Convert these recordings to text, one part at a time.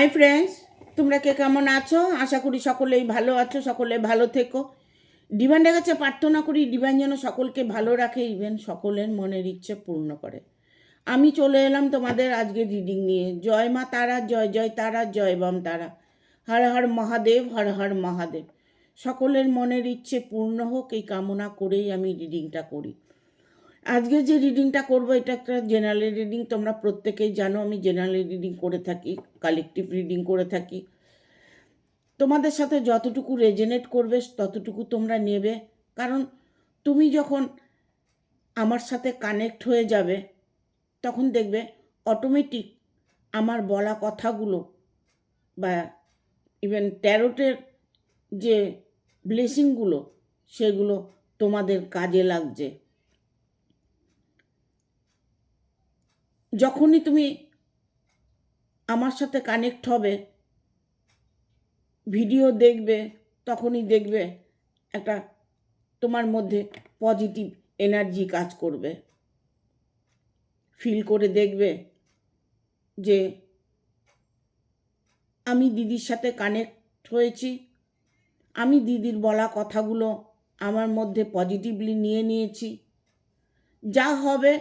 Hi friends, তোমরা কে কেমন আছো? আশা করি সকলেই ভালো আছো, সকলে ভালো থেকো। ডিভাইনের কাছে প্রার্থনা করি ডিভাইন যেন সকলকে ভালো রাখে, ইভেন সকলের মনের ইচ্ছে পূর্ণ করে। আমি চলে এলাম তোমাদের আজকে রিডিং নিয়ে। জয় মা তারা, জয় জয় তারা, জয় বাম তারা। হর হর মহাদেব, হর হর মহাদেব। সকলের মনের ইচ্ছে পূর্ণ হোক এই কামনা করেই আমি রিডিংটা করি। আজকে যে রিডিংটা করব এটা একটা জেনারেল রিডিং। তোমরা প্রত্যেকেই জানো আমি জেনারেল রিডিং করে থাকি, কালেকটিভ রিডিং করে থাকি। তোমাদের সাথে যতটুকু রেজনেট করবে ততটুকু তোমরা নেবে, কারণ তুমি যখন আমার সাথে কানেক্ট হয়ে যাবে তখন দেখবে অটোমেটিক আমার বলা কথাগুলো বা ইভেন ট্যারোটের যে ব্লেসিংগুলো সেগুলো তোমাদের কাজে লাগছে। যখনই তুমি আমার সাথে কানেক্ট হবে, ভিডিও দেখবে, তখনই দেখবে একটা তোমার মধ্যে পজিটিভ এনার্জি কাজ করবে। ফিল করে দেখবে যে আমি দিদির সাথে কানেক্ট হয়েছি, আমি দিদির বলা কথাগুলো আমার মধ্যে পজিটিভলি নিয়ে নিয়েছি। যা হবে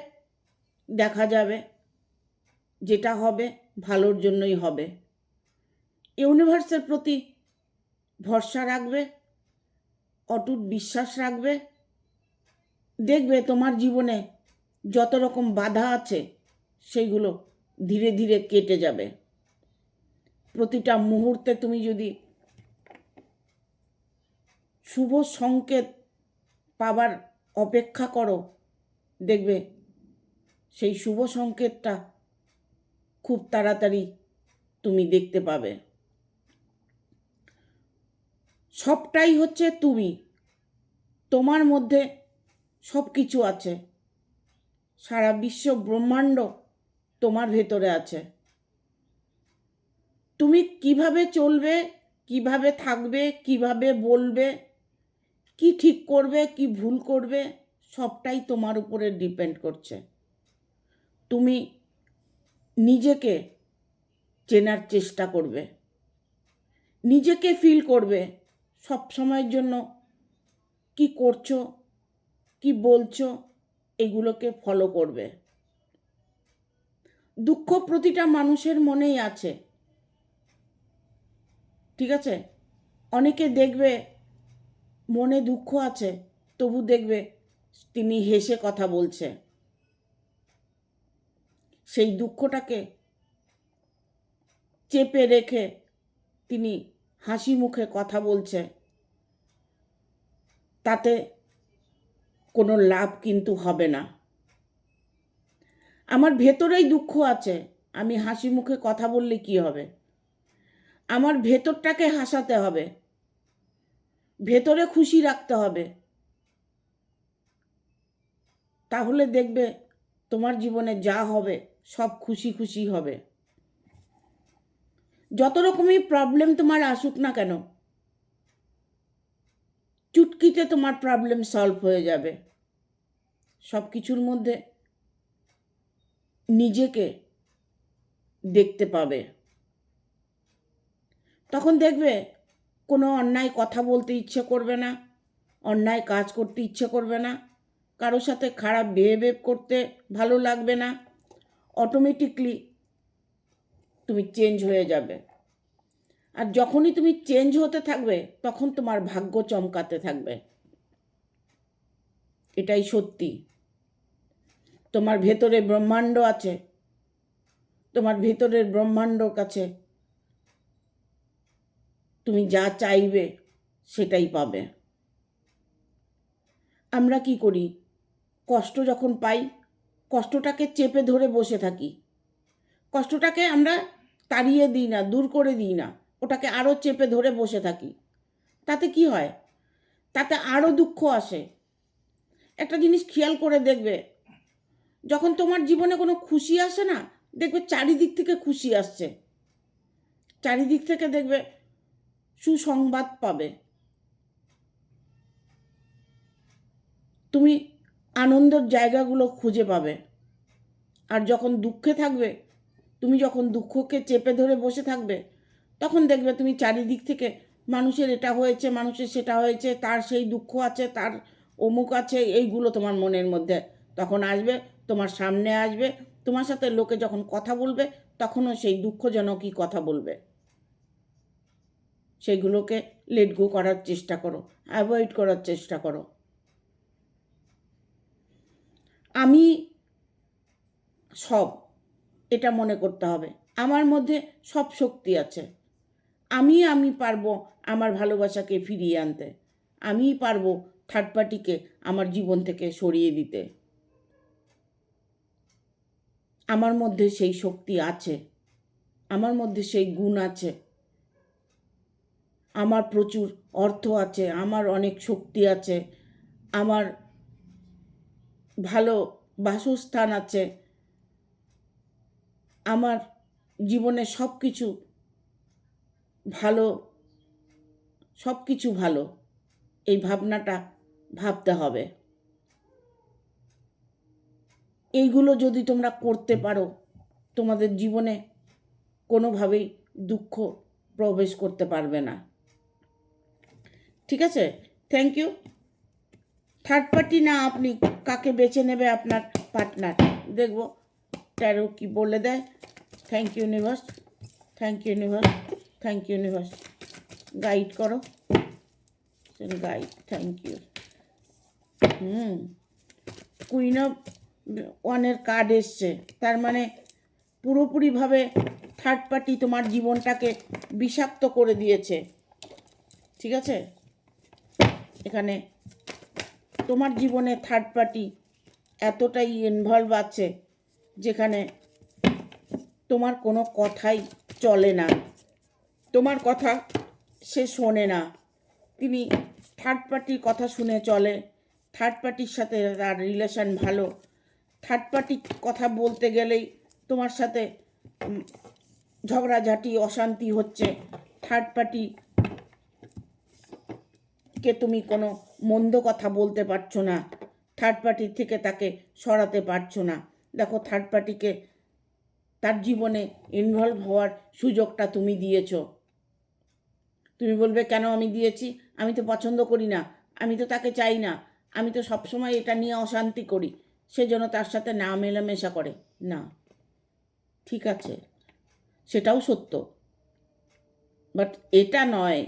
দেখা যাবে, যেটা হবে ভালোর জন্যই হবে। ইউনিভার্সের প্রতি ভরসা রাখবে, অটুট বিশ্বাস রাখবে। দেখবে তোমার জীবনে যত রকম বাধা আছে সেইগুলো ধীরে ধীরে কেটে যাবে। প্রতিটা মুহূর্তে তুমি যদি শুভ সংকেত পাবার অপেক্ষা করো, দেখবে সেই শুভ সংকেতটা খুব তাড়াতাড়ি তুমি দেখতে পাবে। সবটাই হচ্ছে তুমি, তোমার মধ্যে সব কিছু আছে। সারা বিশ্ব ব্রহ্মাণ্ড তোমার ভেতরে আছে। তুমি কিভাবে চলবে, কিভাবে থাকবে, কিভাবে বলবে, কি ঠিক করবে, কি ভুল করবে, সবটাই তোমার উপরে ডিপেন্ড করছে। তুমি নিজেকে চেনার চেষ্টা করবে, নিজেকে ফিল করবে সব সময়ের জন্য কি করছো, কি বলছো, এগুলোকে ফলো করবে। দুঃখ প্রতিটা মানুষের মনেই আছে, ঠিক আছে? অনেকে দেখবে মনে দুঃখ আছে, তবু দেখবে তিনি হেসে কথা বলছে। সেই দুঃখটাকে চেপে রেখে তিনি হাসি মুখে কথা বলছে। তাতে কোনো লাভ কিন্তু হবে না। আমার ভেতরেই দুঃখ আছে, আমি হাসি মুখে কথা বললে কি হবে? আমার ভেতরটাকে হাসাতে হবে, ভেতরে খুশি রাখতে হবে। তাহলে দেখবে তোমার জীবনে যা হবে সব খুশি খুশি হবে। যত রকমই প্রবলেম তোমার আসুক না কেন, চুটকিতে তোমার প্রবলেম সলভ হয়ে যাবে। সব কিছুর মধ্যে নিজেকে দেখতে পাবে। তখন দেখবে কোনো অন্যায় কথা বলতে ইচ্ছে করবে না, অন্যায় কাজ করতে ইচ্ছে করবে না, কারোর সাথে খারাপ বিহেভ করতে ভালো লাগবে না। অটোমেটিকলি তুমি চেঞ্জ হয়ে যাবে। আর যখনই তুমি চেঞ্জ হতে থাকবে তখন তোমার ভাগ্য চমকাতে থাকবে। এটাই সত্যি। তোমার ভেতরে ব্রহ্মাণ্ড আছে, তোমার ভেতরের ব্রহ্মাণ্ডর কাছে তুমি যা চাইবে সেটাই পাবে। আমরা কি করি? কষ্ট যখন পাই, কষ্টটাকে চেপে ধরে বসে থাকি। কষ্টটাকে আমরা তাড়িয়ে দিই না, দূর করে দিই না, ওটাকে আরও চেপে ধরে বসে থাকি। তাতে কি হয়? তাতে আরও দুঃখ আসে। একটা জিনিস খেয়াল করে দেখবে, যখন তোমার জীবনে কোনো খুশি আসে না, দেখবে চারিদিক থেকে খুশি আসছে, চারিদিক থেকে দেখবে সুসংবাদ পাবে। তুমি আনন্দের জায়গাগুলো খুঁজে পাবে। আর যখন দুঃখে থাকবে তুমি যখন দুঃখকে চেপে ধরে বসে থাকবে, তখন দেখবে তুমি চারিদিক থেকে মানুষের এটা হয়েছে, মানুষের সেটা হয়েছে, তার সেই দুঃখ আছে, তার অমুক আছে, এইগুলো তোমার মনের মধ্যে তখন আসবে, তোমার সামনে আসবে। তোমার সাথে লোকে যখন কথা বলবে, তখনও সেই দুঃখজনকই কথা বলবে। সেইগুলোকে লেট গো করার চেষ্টা করো, অ্যাভয়েড করার চেষ্টা করো। আমি সব, এটা মনে করতে হবে। আমার মধ্যে সব শক্তি আছে। আমি পারবো আমার ভালোবাসাকে ফিরিয়ে আনতে। আমিই পারবো থার্ড পার্টিকে আমার জীবন থেকে সরিয়ে দিতে। আমার মধ্যে সেই শক্তি আছে, আমার মধ্যে সেই গুণ আছে, আমার প্রচুর অর্থ আছে, আমার অনেক শক্তি আছে, আমার ভালো বাসস্থান আছে, আমার জীবনে সব কিছু ভালো, সব কিছু ভালো, এই ভাবনাটা ভাবতে হবে। এইগুলো যদি তোমরা করতে পারো, তোমাদের জীবনে কোনোভাবেই দুঃখ প্রবেশ করতে পারবে না। ঠিক আছে, থ্যাংক ইউ। থার্ড পার্টি না, আপনি কাকে বেছে নেবে আপনার পার্টনার, দেখব ট্যারো কি বলে দেয়। Thank you universe, thank you universe, thank you universe. Guide করো, guide, thank you. Queen of ওয়ানের কার্ড এসছে, তার মানে পুরোপুরিভাবে থার্ড পার্টি তোমার জীবনটাকে বিষাক্ত করে দিয়েছে। ঠিক আছে, এখানে তোমার জীবনে থার্ড পার্টি এতটাই ইনভলভ আছে যেখানে তোমার কোনো কথাই চলে না, তোমার কথা সে শোনে না। তিনি থার্ড পার্টির কথা শুনে চলে, থার্ড পার্টির সাথে তার রিলেশন ভালো। থার্ড পার্টি কথা বলতে গেলেই তোমার সাথে ঝগড়াঝাটি অশান্তি হচ্ছে। থার্ড পার্টিকে তুমি কোনো মন্দ কথা বলতে পারছো না, থার্ড পার্টির থেকে তাকে সরাতে পারছো না। দেখো, থার্ড পার্টিকে তার জীবনে ইনভলভ হওয়ার সুযোগটা তুমি দিয়েছ। তুমি বলবে, কেন আমি দিয়েছি? আমি তো পছন্দ করি না, আমি তো তাকে চাই না, আমি তো সবসময় এটা নিয়ে অশান্তি করি, সেজন্য তার সাথে না মেলামেশা করে। না, ঠিক আছে, সেটাও সত্য, বাট এটা নয়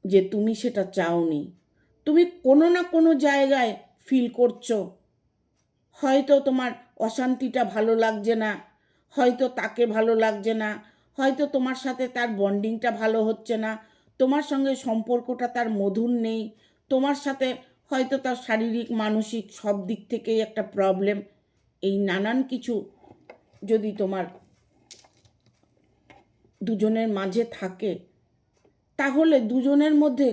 যে তুমি সেটা চাওনি। তুমি কোনো না কোনো জায়গায় ফিল করছো, হয়তো তোমার অশান্তিটা ভালো লাগছে না, হয়তো তাকে ভালো লাগছে না, হয়তো তোমার সাথে তার বন্ডিংটা ভালো হচ্ছে না, তোমার সঙ্গে সম্পর্কটা তার মধুর নেই, তোমার সাথে হয়তো তার শারীরিক মানসিক সব দিক থেকেই একটা প্রবলেম। এই নানান কিছু যদি তোমার দুজনের মাঝে থাকে, তাহলে দুজনের মধ্যে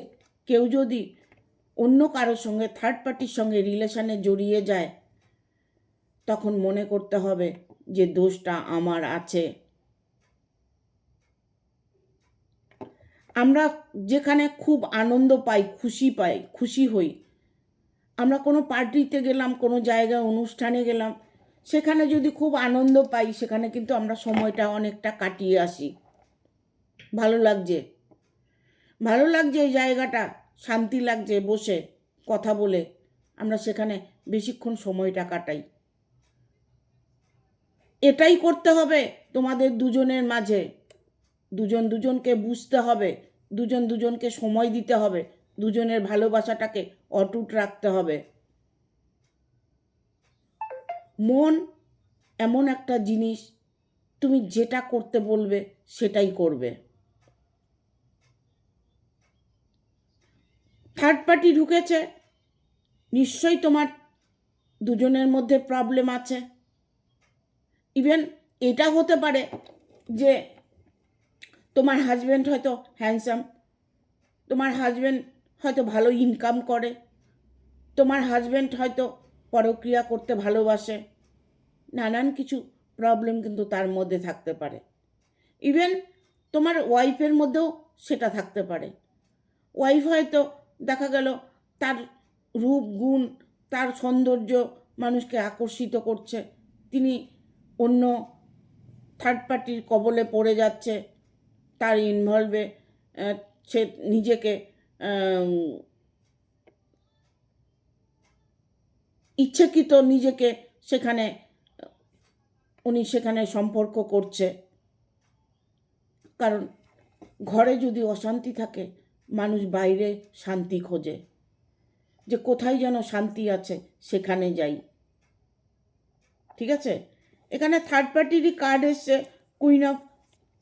কেউ যদি অন্য কারোর সঙ্গে থার্ড পার্টির সঙ্গে রিলেশনে জড়িয়ে যায়, তখন মনে করতে হবে যে দোষটা আমার আছে। আমরা যেখানে খুব আনন্দ পাই, খুশি হই, আমরা কোনো পার্টিতে গেলাম, কোনো জায়গায় অনুষ্ঠানে গেলাম, সেখানে যদি খুব আনন্দ পাই, সেখানে কিন্তু আমরা সময়টা অনেকটা কাটিয়ে আসি। ভালো লাগছে, ভালো লাগছে, এই জায়গাটা শান্তি লাগছে, বসে কথা বলে আমরা সেখানে বেশিক্ষণ সময়টা কাটাই। এটাই করতে হবে তোমাদের দুজনের মাঝে। দুজন দুজনকে বুঝতে হবে, দুজন দুজনকে সময় দিতে হবে, দুজনের ভালোবাসাটাকে অটুট রাখতে হবে। মন এমন একটা জিনিস, তুমি যেটা করতে বলবে সেটাই করবে। থার্ড পার্টি ঢুকেছে, নিশ্চয়ই তোমার দুজনের মধ্যে প্রবলেম আছে। ইভেন এটা হতে পারে যে তোমার হাজব্যান্ড হয়তো হ্যান্ডসাম, তোমার হাজব্যান্ড হয়তো ভালো ইনকাম করে, তোমার হাজব্যান্ড হয়তো পরক্রিয়া করতে ভালোবাসে, নানান কিছু প্রবলেম কিন্তু তার মধ্যে থাকতে পারে। ইভেন তোমার ওয়াইফের মধ্যেও সেটা থাকতে পারে। ওয়াইফ হয়তো দেখা গেল তার রূপ গুণ, তার সৌন্দর্য মানুষকে আকর্ষিত করছে, তিনি অন্য থার্ড পার্টির কবলে পড়ে যাচ্ছে, তার ইনভলভে সে নিজেকে ইচ্ছাকৃত নিজেকে সেখানে সম্পর্ক করছে। কারণ ঘরে যদি অশান্তি থাকে, মানুষ বাইরে শান্তি খোঁজে, যে কোথায় যেন শান্তি আছে সেখানে যাই। ঠিক আছে, এখানে থার্ড পার্টিরই কার্ড এসছে, কুইন অফ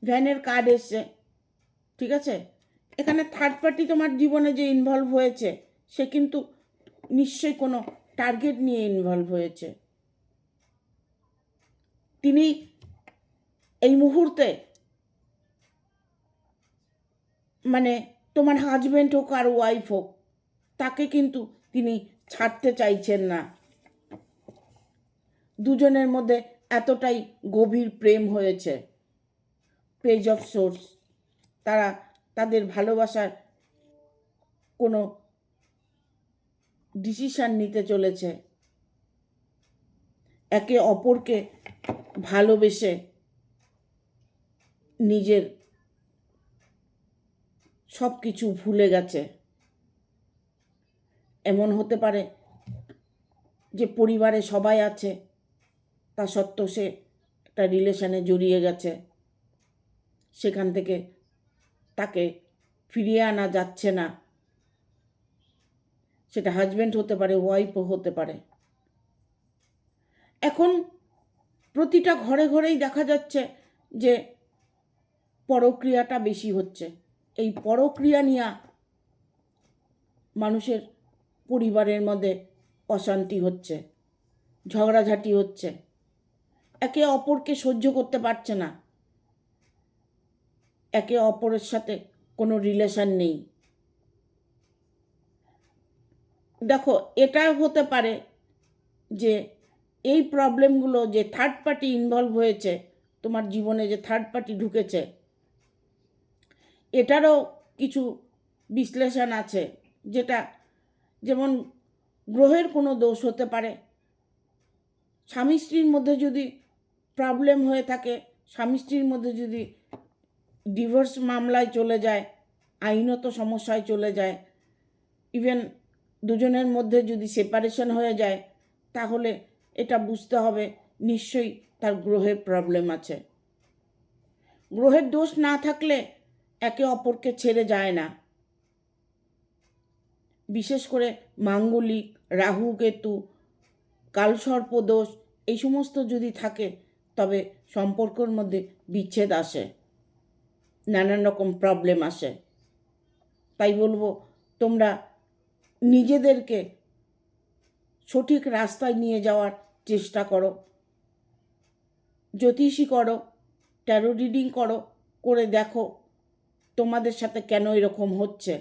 ভ্যানের কার্ড এসছে। ঠিক আছে, এখানে থার্ড পার্টি তোমার জীবনে যে ইনভলভ হয়েছে, সে কিন্তু নিশ্চয়ই কোনো টার্গেট নিয়ে ইনভলভ হয়েছে। তিনি এই মুহূর্তে, মানে তোমার হাজব্যান্ড হোক আর ওয়াইফ হোক, তাকে কিন্তু তিনি ছাড়তে চাইছেন না। দুজনের মধ্যে এতটাই গভীর প্রেম হয়েছে। পেজ অফ সোর্স, তারা তাদের ভালোবাসার কোনো ডিসিশন নিতে চলেছে, একে অপরকে ভালোবেসে নিজের সব কিছু ভুলে গেছে। এমন হতে পারে যে পরিবারে সবাই আছে, তা সত্ত্বেও সে একটা রিলেশনে জড়িয়ে গেছে, সেখান থেকে তাকে ফিরিয়ে আনা যাচ্ছে না। সেটা হাজব্যান্ড হতে পারে, ওয়াইফও হতে পারে। এখন প্রতিটা ঘরে ঘরেই দেখা যাচ্ছে যে পরক্রিয়াটা বেশি হচ্ছে। এই পরক্রিয়া নিয়ে মানুষের পরিবারের মধ্যে অশান্তি হচ্ছে, ঝগড়াঝাটি হচ্ছে, একে অপরকে সহ্য করতে পারছে না, একে অপরের সাথে কোনো রিলেশন নেই। দেখো, এটা হতে পারে যে এই প্রবলেমগুলো, যে থার্ড পার্টি ইনভলভ হয়েছে তোমার জীবনে, যে থার্ড পার্টি ঢুকেছে, এটারও কিছু বিশ্লেষণ আছে। যেটা যেমন গ্রহের কোনো দোষ হতে পারে, স্বামী স্ত্রীর মধ্যে যদি প্রবলেম হয়ে থাকে, স্বামী স্ত্রীর মধ্যে যদি ডিভোর্স মামলায় চলে যায়, আইনত সমস্যায় চলে যায়, ইভেন দুজনের মধ্যে যদি সেপারেশন হয়ে যায়, তাহলে এটা বুঝতে হবে নিশ্চয়ই তার গ্রহের প্রবলেম আছে। গ্রহের দোষ না থাকলে একে অপরকে ছেড়ে যায় না। বিশেষ করে মাঙ্গলিক, রাহু কেতু, কালসর্প দোষ, এই সমস্ত যদি থাকে, তবে সম্পর্কের মধ্যে বিচ্ছেদ আসে, নানান রকম প্রবলেম আসে। তাই বলবো, তোমরা নিজেদেরকে সঠিক রাস্তায় নিয়ে যাওয়ার চেষ্টা করো। জ্যোতিষী করো, ট্যারো রিডিং করো, করে দেখো তোমাদের সাথে কেন এরকম হচ্ছে,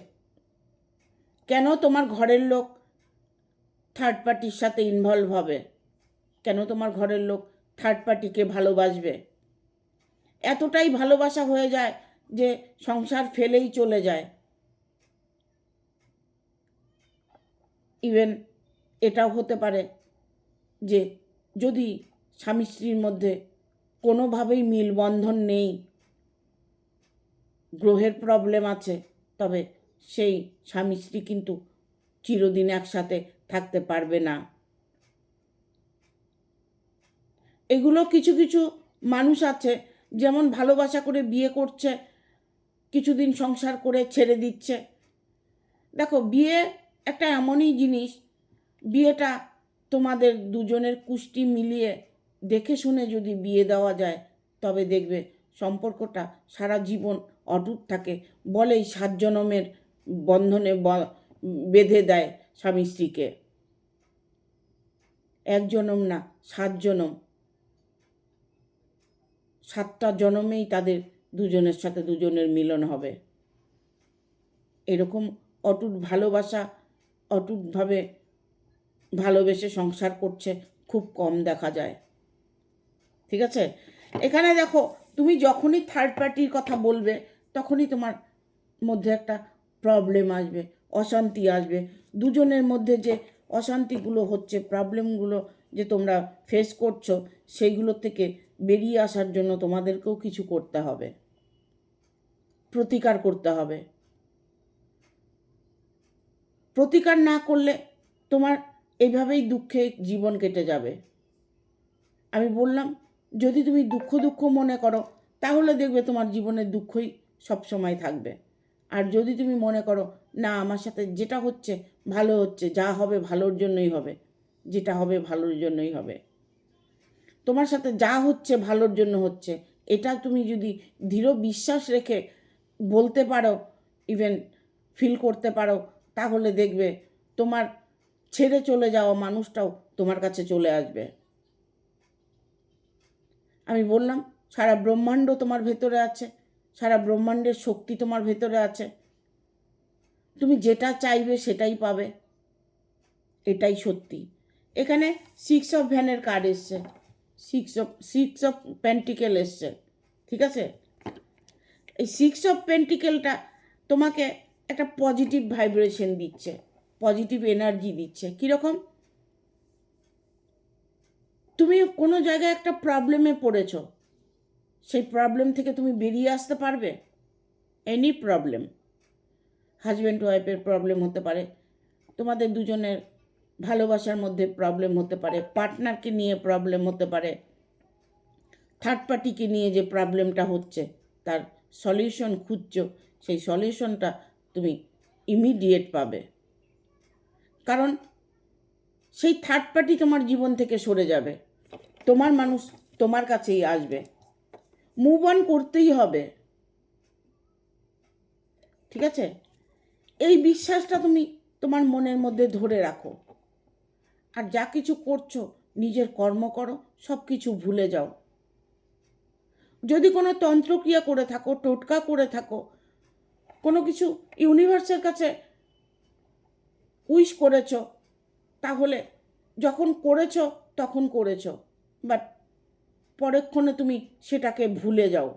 কেন তোমার ঘরের লোক থার্ড পার্টির সাথে ইনভলভ হবে, কেন তোমার ঘরের লোক থার্ড পার্টিকে ভালোবাসবে। এতটাই ভালোবাসা হয়ে যায় যে সংসার ফেলেই চলে যায়। ইভেন এটাও হতে পারে যে যদি স্বামী স্ত্রীর মধ্যে কোনোভাবেই মিলবন্ধন নেই, গ্রহের প্রবলেম আছে, তবে সেই স্বামী স্ত্রী কিন্তু চিরদিন একসাথে থাকতে পারবে না। এগুলো কিছু কিছু মানুষ আছে, যেমন ভালোবাসা করে বিয়ে করছে, কিছুদিন সংসার করে ছেড়ে দিচ্ছে। দেখো, বিয়ে একটা এমনই জিনিস, বিয়েটা তোমাদের দুজনের কুষ্টি মিলিয়ে দেখে শুনে যদি বিয়ে দেওয়া যায়, তবে দেখবে সম্পর্কটা সারা জীবন অটুট থাকে। বলেই 7 জনমের বন্ধনে বেঁধে দেয় স্বামী স্ত্রীকে। 1 জনম না, 7 জনম, 7টা জনমেই তাদের দুজনের সাথে দুজনের মিলন হবে। এরকম অটুট ভালোবাসা, অটুটভাবে ভালোবেসে সংসার করছে খুব কম দেখা যায়। ঠিক আছে, এখানে দেখো, তুমি যখনই থার্ড পার্টির কথা বলবে, তখনই তোমার মধ্যে একটা প্রবলেম আসবে, অশান্তি আসবে। দুজনের মধ্যে যে অশান্তিগুলো হচ্ছে, প্রবলেমগুলো যে তোমরা ফেস করছো, সেইগুলোর থেকে বেরিয়ে আসার জন্য তোমাদেরকেও কিছু করতে হবে, প্রতিকার করতে হবে। প্রতিকার না করলে তোমার এইভাবেই দুঃখে জীবন কেটে যাবে। আমি বললাম, যদি তুমি দুঃখ মনে করো তাহলে দেখবে তোমার জীবনের দুঃখই সবসময় থাকবে। আর যদি তুমি মনে করো না, আমার সাথে যেটা হচ্ছে ভালো হচ্ছে, যা হবে ভালোর জন্যই হবে, যেটা হবে ভালোর জন্যই হবে, তোমার সাথে যা হচ্ছে ভালোর জন্য হচ্ছে, এটা তুমি যদি দৃঢ় বিশ্বাস রেখে বলতে পারো, ইভেন ফিল করতে পারো, তাহলে দেখবে তোমার ছেড়ে চলে যাওয়া মানুষটাও তোমার কাছে চলে আসবে। আমি বললাম, সারা ব্রহ্মাণ্ড তোমার ভেতরে আছে, সারা ব্রহ্মাণ্ডের শক্তি তোমার ভেতরে আছে, তুমি যেটা চাইবে সেটাই পাবে, এটাই সত্যি। এখানে 6 অফ ভ্যানের কার্ড এসছে, 6 অফ পেন্টিকেল এসছে, ঠিক আছে? এই 6 অফ পেন্টিকেলটা তোমাকে একটা পজিটিভ ভাইব্রেশন দিচ্ছে, পজিটিভ এনার্জি দিচ্ছে। কীরকম? তুমি কোনো জায়গায় একটা প্রবলেমে পড়েছ, সেই প্রবলেম থেকে তুমি বেরিয়ে আসতে পারবে। এনি প্রবলেম, হাজব্যান্ড ওয়াইফের প্রবলেম হতে পারে, তোমাদের দুজনের ভালোবাসার মধ্যে প্রবলেম হতে পারে, পার্টনারকে নিয়ে প্রবলেম হতে পারে, থার্ড পার্টিকে নিয়ে যে প্রবলেমটা হচ্ছে তার সলিউশন খুঁজছো, সেই সলিউশনটা তুমি ইমিডিয়েট পাবে। কারণ সেই থার্ড পার্টি তোমার জীবন থেকে সরে যাবে, তোমার মানুষ তোমার কাছেই আসবে। মুভ অন করতেই হবে, ঠিক আছে? এই বিশ্বাসটা তুমি তোমার মনের মধ্যে ধরে রাখো, আর যা কিছু করছো নিজের কর্ম করো, সব কিছু ভুলে যাও। যদি কোনো তন্ত্রক্রিয়া করে থাকো, টোটকা করে থাকো, কোনো কিছু ইউনিভার্সের কাছে উইশ করেছ, তাহলে যখন করেছো তখন করেছো, বাট পরক্ষণে তুমি সেটাকে ভুলে যাও।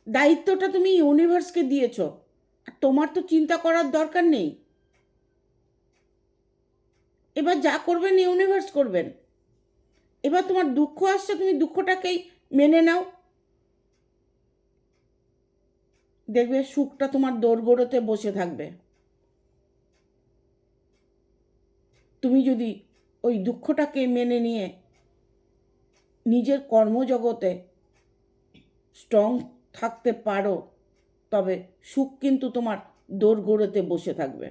দায়িত্বটা তুমি ইউনিভার্সকে দিয়েছো, আর তোমার তো চিন্তা করার দরকার নেই। এবার যা করবেন ইউনিভার্স করবেন। এবার তোমার দুঃখ আসছে, তুমি দুঃখটাকেই মেনে নাও, দেখবে সুখটা তোমার দোরগোড়াতে বসে থাকবে। তুমি যদি ওই দুঃখটাকে মেনে নিয়ে নিজের কর্মজগতে স্ট্রং থাকতে পারো, তবে সুখ কিন্তু তোমার দোরগোড়াতে বসে থাকবে।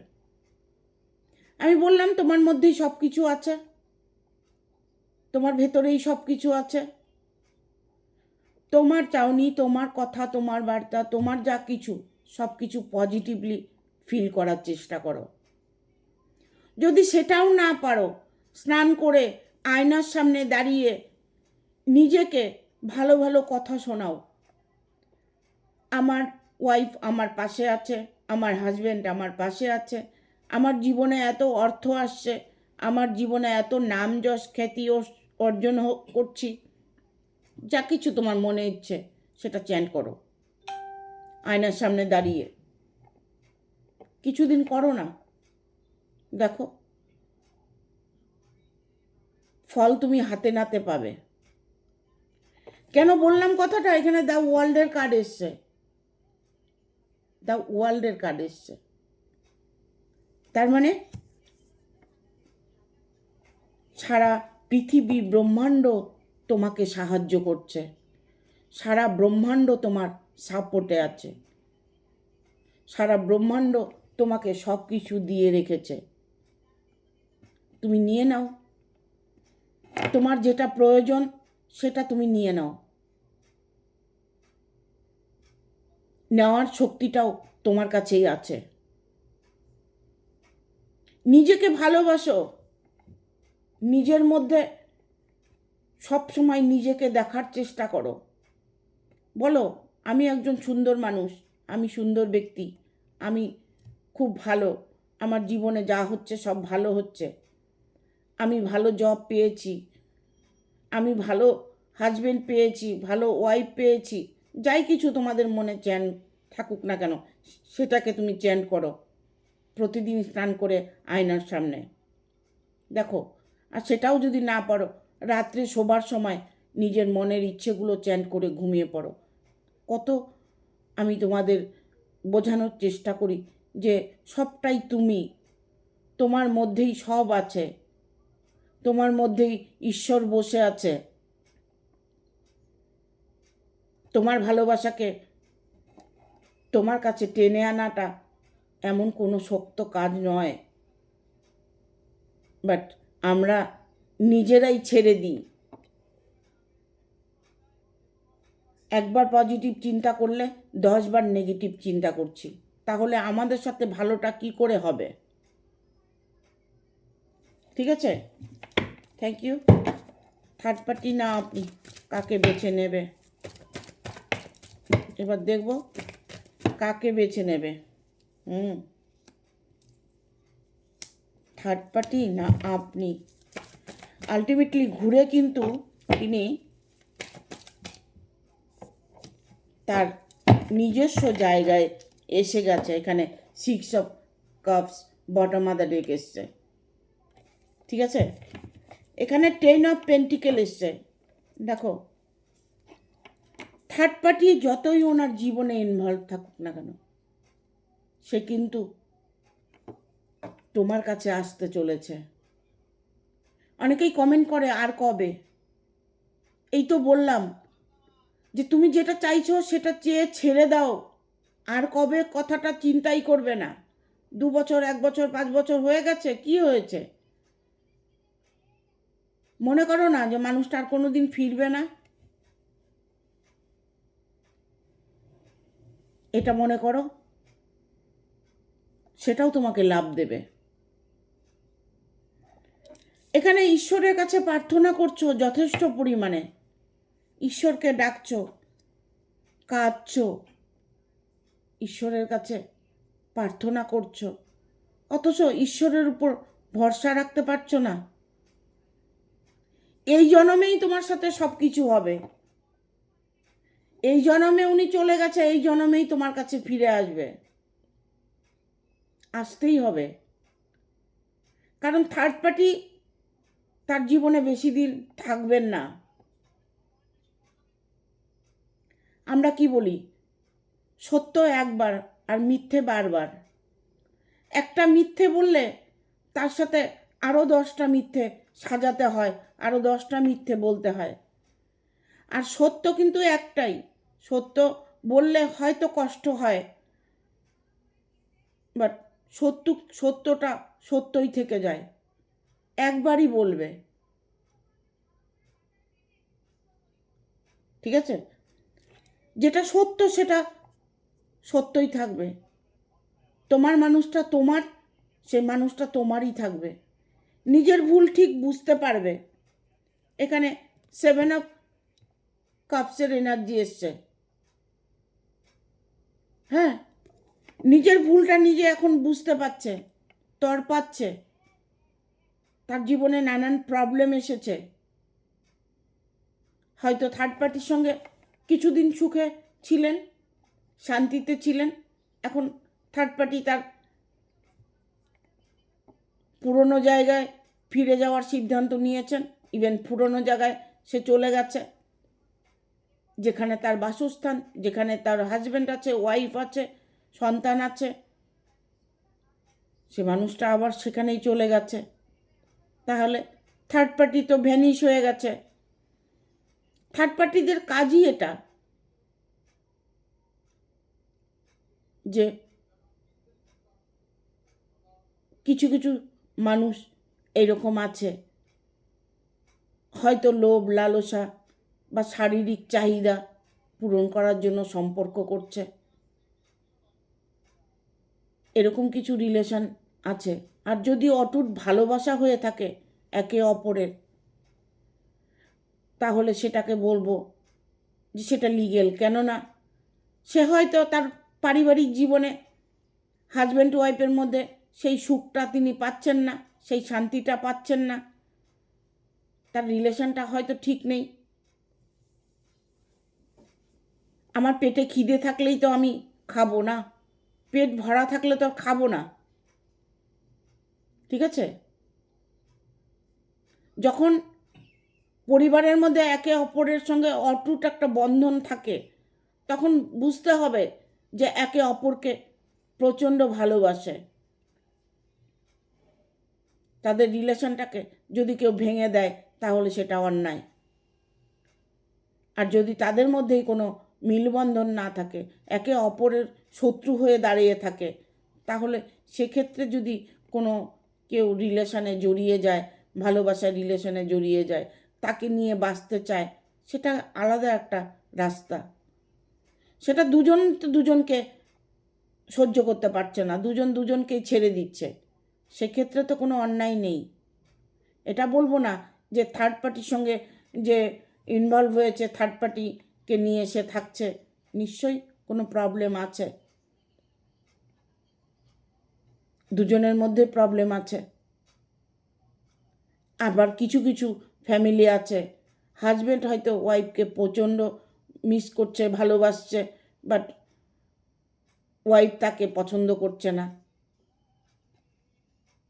আমি বললাম, তোমার মধ্যেই সব কিছু আছে, তোমার ভেতরেই সব কিছু আছে। তোমার চাউনি, তোমার কথা, তোমার বার্তা, তোমার যা কিছু, সব কিছু পজিটিভলি ফিল করার চেষ্টা করো। যদি সেটাও না পারো, স্নান করে আয়নার সামনে দাঁড়িয়ে নিজেকে ভালো ভালো কথা শোনাও। আমার ওয়াইফ আমার পাশে আছে, আমার হাজব্যান্ড আমার পাশে আছে, আমার জীবনে এত অর্থ আসছে, আমার জীবনে এত নাম যশ খ্যাতি অর্জন করছি, যা কিছু তোমার মনে ইচ্ছে সেটা চ্যান্ট করো আয়নার সামনে দাঁড়িয়ে। কিছুদিন করো না, দেখো ফল তুমি হাতে নাতে পাবে। কেন বললাম কথাটা? এখানে দ্য ওয়ার্ল্ডের কার্ড এসছে, দ্য ওয়ার্ল্ডের কার্ড এসছে। তার মানে সারা পৃথিবী ব্রহ্মাণ্ড তোমাকে সাহায্য করছে, সারা ব্রহ্মাণ্ড তোমার সাপোর্টে আছে, সারা ব্রহ্মাণ্ড তোমাকে সব কিছু দিয়ে রেখেছে। তুমি নিয়ে নাও, তোমার যেটা প্রয়োজন সেটা তুমি নিয়ে নাও। নেওয়ার শক্তিটাও তোমার কাছেই আছে। নিজেকে ভালোবাসো, নিজের মধ্যে সব সময় নিজেকে দেখার চেষ্টা করো। বলো, আমি একজন সুন্দর মানুষ, আমি সুন্দর ব্যক্তি, আমি খুব ভালো, আমার জীবনে যা হচ্ছে সব ভালো হচ্ছে, আমি ভালো জব পেয়েছি, আমি ভালো হাজব্যান্ড পেয়েছি, ভালো ওয়াইফ পেয়েছি। যাই কিছু তোমাদের মনে চ্যান থাকুক না কেন, সেটাকে তুমি চ্যান্ট করো প্রতিদিন স্নান করে আয়নার সামনে। দেখো, আর সেটাও যদি না পারো, রাত্রে শোবার সময় নিজের মনের ইচ্ছেগুলো চ্যান্ট করে ঘুমিয়ে পড়ো। কত আমি তোমাদের বোঝানোর চেষ্টা করি যে সবটাই তুমি, তোমার মধ্যেই সব আছে, তোমার মধ্যেই ঈশ্বর বসে আছে। তোমার ভালোবাসাকে তোমার কাছে টেনে আনাটা এমন কোনো শক্ত কাজ নয়, বাট আমরা নিজেরাই ছেড়ে দিই। একবার পজিটিভ চিন্তা করলে 10বার নেগেটিভ চিন্তা করছি, তাহলে আমাদের সাথে ভালোটা কি করে হবে? ঠিক আছে, থ্যাংক ইউ। থার্ড পার্টি না আপনি কাকে বেছে নেবে, এবার দেখব কাকে বেছে নেবে। থার্ড পার্টি না আপনি। আলটিমেটলি ঘুরে কিন্তু তিনি তার নিজস্ব জায়গায় এসে গেছে। এখানে 6 of cups bottom of the deck এসছে, ঠিক আছে। এখানে 10 অফ পেন্টিকেল এসছে। দেখো, থার্ড পার্টি যতই ওনার জীবনে ইনভলভ থাকুক না কেন, সে কিন্তু তোমার কাছে আসতে চলেছে। অনেকেই কমেন্ট করে আর কবে। এই তো বললাম যে তুমি যেটা চাইছো সেটা চেয়ে ছেড়ে দাও। আর কবে কথাটা চিন্তাই করবে না। 2 বছর, 1 বছর, 5 বছর হয়ে গেছে, কি হয়েছে? মনে করো না যে মানুষটা আর কোনো দিন ফিরবে না, এটা মনে করো, সেটাও তোমাকে লাভ দেবে। এখানে ঈশ্বরের কাছে প্রার্থনা করছো যথেষ্ট পরিমাণে, ঈশ্বরকে ডাকছো, কাঁদছো, ঈশ্বরের কাছে প্রার্থনা করছো, অথচ ঈশ্বরের উপর ভরসা রাখতে পারছো না। এই জন্মেই তোমার সাথে সব কিছু হবে। এই জন্মে উনি চলে গেছে, এই জন্মেই তোমার কাছে ফিরে আসবে, আসতেই হবে। কারণ থার্ড পার্টি তার জীবনে বেশি দিন থাকবেন না। আমরা কি বলি, সত্য একবার আর মিথ্যে বারবার। একটা মিথ্যে বললে তার সাথে আরও 10টা মিথ্যে সাজাতে হয়, আরও 10টা মিথ্যে বলতে হয়। আর সত্য কিন্তু একটাই। সত্য বললে হয়তো কষ্ট হয়, বাট সত্যটা সত্যই থেকে যায়। একবারই বলবে, ঠিক আছে। যেটা সত্য সেটা সত্যই থাকবে। তোমার মানুষটা তোমার, সেই মানুষটা তোমারই থাকবে। নিজের ভুল ঠিক বুঝতে পারবে। এখানে 7 অফ কাপসের এনার্জি এসছে। হ্যাঁ, নিজের ভুলটা নিজে এখন বুঝতে পারছে, তড়পাচ্ছে। তার জীবনে নানান প্রবলেম এসেছে। হয়তো থার্ড পার্টির সঙ্গে কিছুদিন সুখে ছিলেন, শান্তিতে ছিলেন। এখন থার্ড পার্টি তার পুরনো জায়গায় ফিরে যাওয়ার সিদ্ধান্ত নিয়েছেন। ইভেন পুরনো জায়গায় সে চলে গেছে, যেখানে তার বাসস্থান, যেখানে তার হাজব্যান্ড আছে, ওয়াইফ আছে, সন্তান আছে, সে মানুষটা আবার সেখানেই চলে গেছে। তাহলে থার্ড পার্টি তো ভ্যানিশ হয়ে গেছে। থার্ড পার্টিদের কাজই এটা, যে কিছু কিছু মানুষ এরকম আছে, হয়তো লোভ লালসা বা শারীরিক চাহিদা পূরণ করার জন্য সম্পর্ক করছে। এরকম কিছু রিলেশন আছে। আর যদি অটুট ভালোবাসা হয়ে থাকে একে অপরের, তাহলে সেটাকে বলবো যে সেটা লিগেল। কেননা সে হয়তো তার পারিবারিক জীবনে হাজব্যান্ড ওয়াইফের মধ্যে সেই সুখটা তিনি পাচ্ছেন না, সেই শান্তিটা পাচ্ছেন না, তার রিলেশনটা হয়তো ঠিক নেই। আমার পেটে খিদে থাকলেই তো আমি খাবো না, পেট ভরা থাকলে তো খাবো না, ঠিক আছে। যখন পরিবারের মধ্যে একে অপরের সঙ্গে অটুট একটা বন্ধন থাকে, তখন বুঝতে হবে যে একে অপরকে প্রচণ্ড ভালোবাসে। তাদের রিলেশনটাকে যদি কেউ ভেঙে দেয় তাহলে সেটা অন্যায়। আর যদি তাদের মধ্যেই কোনো মিলবন্ধন না থাকে, একে অপরের শত্রু হয়ে দাঁড়িয়ে থাকে, তাহলে সেক্ষেত্রে যদি কোনো কেউ রিলেশনে জড়িয়ে যায়, ভালোবাসার রিলেশনে জড়িয়ে যায়, তাকে নিয়ে বাঁচতে চায়, সেটা আলাদা একটা রাস্তা। সেটা দুজন তো দুজনকে সহ্য করতে পারছে না, দুজন দুজনকেই ছেড়ে দিচ্ছে, সেক্ষেত্রে তো কোনো অন্যায় নেই। এটা বলবো না যে থার্ড পার্টির সঙ্গে যে ইনভলভ হয়েছে, থার্ড পার্টিকে নিয়ে সে থাকছে, নিশ্চয়ই কোনো প্রবলেম আছে, দুজনের মধ্যে প্রবলেম আছে। আবার কিছু কিছু ফ্যামিলি আছে, হাজব্যান্ড হয়তো ওয়াইফকে প্রচণ্ড মিস করছে, ভালোবাসছে, বাট ওয়াইফ তাকে পছন্দ করছে না।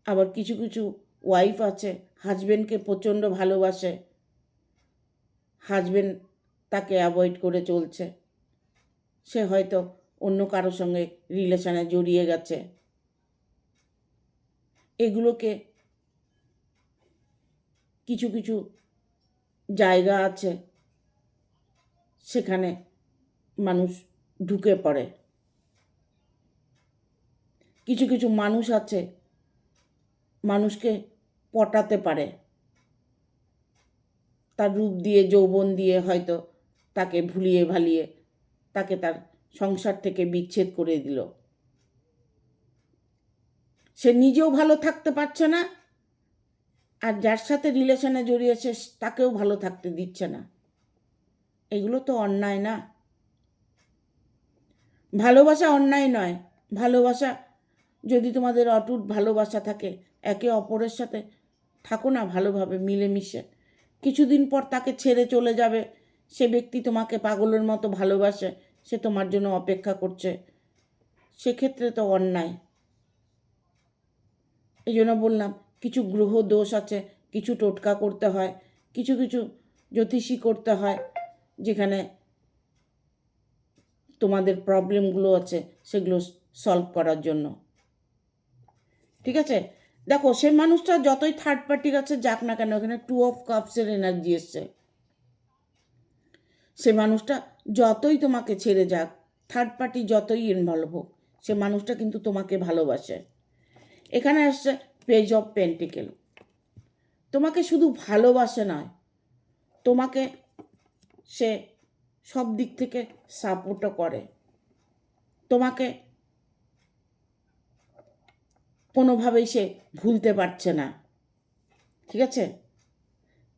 আবার কিছু কিছু ওয়াইফ আছে, হাজব্যান্ডকে প্রচণ্ড ভালোবাসে, হাজব্যান্ড তাকে অ্যাভয়েড করে চলছে, সে হয়তো অন্য কারোর সঙ্গে রিলেশনে জড়িয়ে গেছে। এগুলোকে কিছু কিছু জায়গা আছে সেখানে মানুষ ঢুকে পড়ে। কিছু কিছু মানুষ আছে মানুষকে পটাতে পারে, তার রূপ দিয়ে, যৌবন দিয়ে হয়তো তাকে ভুলিয়ে ভালিয়ে তাকে তার সংসার থেকে বিচ্ছেদ করে দিল। সে নিজেও ভালো থাকতে পারছে না, আর যার সাথে রিলেশনে জড়িয়েছে তাকেও ভালো থাকতে দিচ্ছে না। এগুলো তো অন্যায় না। ভালোবাসা অন্যায় নয়। ভালোবাসা, যদি তোমাদের অটুট ভালোবাসা থাকে, একে অপরের সাথে থাকো না ভালোভাবে মিলেমিশে। কিছুদিন পর তাকে ছেড়ে চলে যাবে, সে ব্যক্তি তোমাকে পাগলের মতো ভালোবাসে, সে তোমার জন্য অপেক্ষা করছে, সেক্ষেত্রে তো অন্যায়। এই জন্য বললাম, কিছু গ্রহ দোষ আছে, কিছু টোটকা করতে হয়, কিছু কিছু জ্যোতিষী করতে হয়, যেখানে তোমাদের প্রবলেমগুলো আছে সেগুলো সলভ করার জন্য। ঠিক আছে? দেখো, সে মানুষটা যতই থার্ড পার্টির কাছে যাক না কেন, এখানে 2 অফ কাপসের এনার্জি এসছে। সে মানুষটা যতই তোমাকে ছেড়ে যাক, থার্ড পার্টি যতই ইনভলভ হোক, সে মানুষটা কিন্তু তোমাকে ভালোবাসে। এখানে আসছে পেজ অফ পেন্টিকেল। তোমাকে শুধু ভালোবাসে নয়, তোমাকে সে সব দিক থেকে সাপোর্টও করে। তোমাকে কোনোভাবেই সে ভুলতে পারছে না। ঠিক আছে?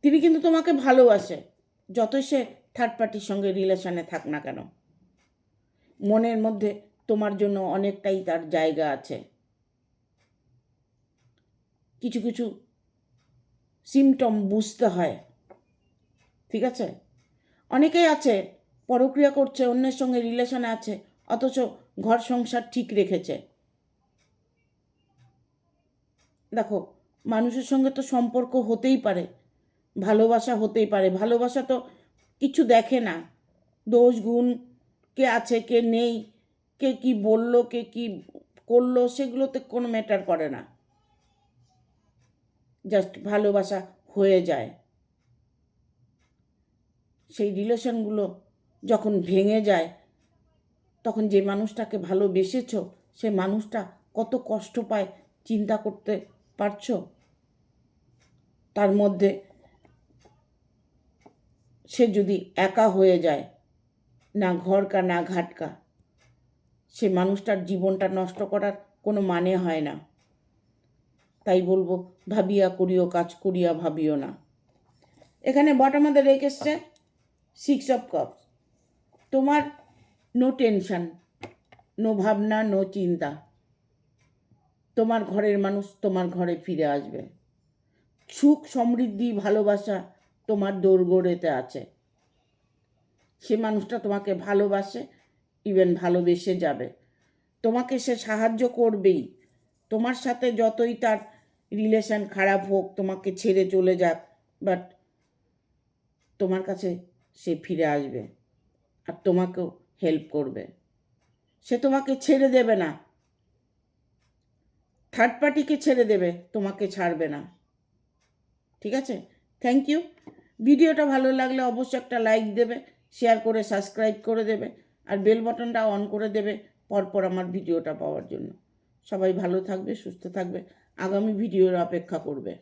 তিনি কিন্তু তোমাকে ভালোবাসে, যতই সে থার্ড পার্টির সঙ্গে রিলেশনে থাক না কেন। মনের মধ্যে তোমার জন্য অনেকটাই তার জায়গা আছে। কিছু কিছু সিমটম বুঝতে হয়। ঠিক আছে? অনেকেই আছে পরক্রিয়া করছে, অন্যের সঙ্গে রিলেশনে আছে, অথচ ঘর সংসার ঠিক রেখেছে। দেখো, মানুষের সঙ্গে তো সম্পর্ক হতেই পারে, ভালোবাসা হতেই পারে। ভালোবাসা তো কিছু দেখে না, দোষ গুণ, কে আছে কে নেই, কে কি বললো, কে কি করলো, সেগুলোতে কোনো ম্যাটার করে না। জাস্ট ভালোবাসা হয়ে যায়। সেই রিলেশনগুলো যখন ভেঙে যায়, তখন যে মানুষটাকে ভালোবেসেছো সে মানুষটা কত কষ্ট পায় চিন্তা করতে পারছো? তার মধ্যে সে যদি একা হয়ে যায়, না ঘরকা না ঘাটকা, সে মানুষটার জীবনটা নষ্ট করার কোনো মানে হয় না। তাই বলবো, ভাবিয়া করিও কাজ, করিয়া ভাবিও না। এখানে বটমে রেখেছে 6 অফ কাপস। তোমার নো টেনশন, নো ভাবনা, নো চিন্তা। তোমার ঘরের মানুষ তোমার ঘরে ফিরে আসবে। সুখ, সমৃদ্ধি, ভালোবাসা তোমার দোরগোড়াতে আছে। সে মানুষটা তোমাকে ভালোবাসে, ইভেন ভালোবেসে যাবে। তোমাকে সে সাহায্য করবেই। তোমার সাথে যতই তার রিলেশন খারাপ হোক, তোমাকে ছেড়ে চলে যাক, বাট তোমার কাছে সে ফিরে আসবে আর তোমাকেও হেল্প করবে। সে তোমাকে ছেড়ে দেবে না, থার্ড পার্টিকে ছেড়ে দেবে, তোমাকে ছাড়বে না। ঠিক আছে? Thank you. ভিডিওটা ভালো লাগলে অবশ্যই একটা লাইক দেবে, শেয়ার করে সাবস্ক্রাইব করে দেবে, আর বেল বাটনটা অন করে দেবে পরপর আমার ভিডিওটা পাওয়ার জন্য। সবাই ভালো থাকবে, সুস্থ থাকবে, আগামী ভিডিওর অপেক্ষা করবে।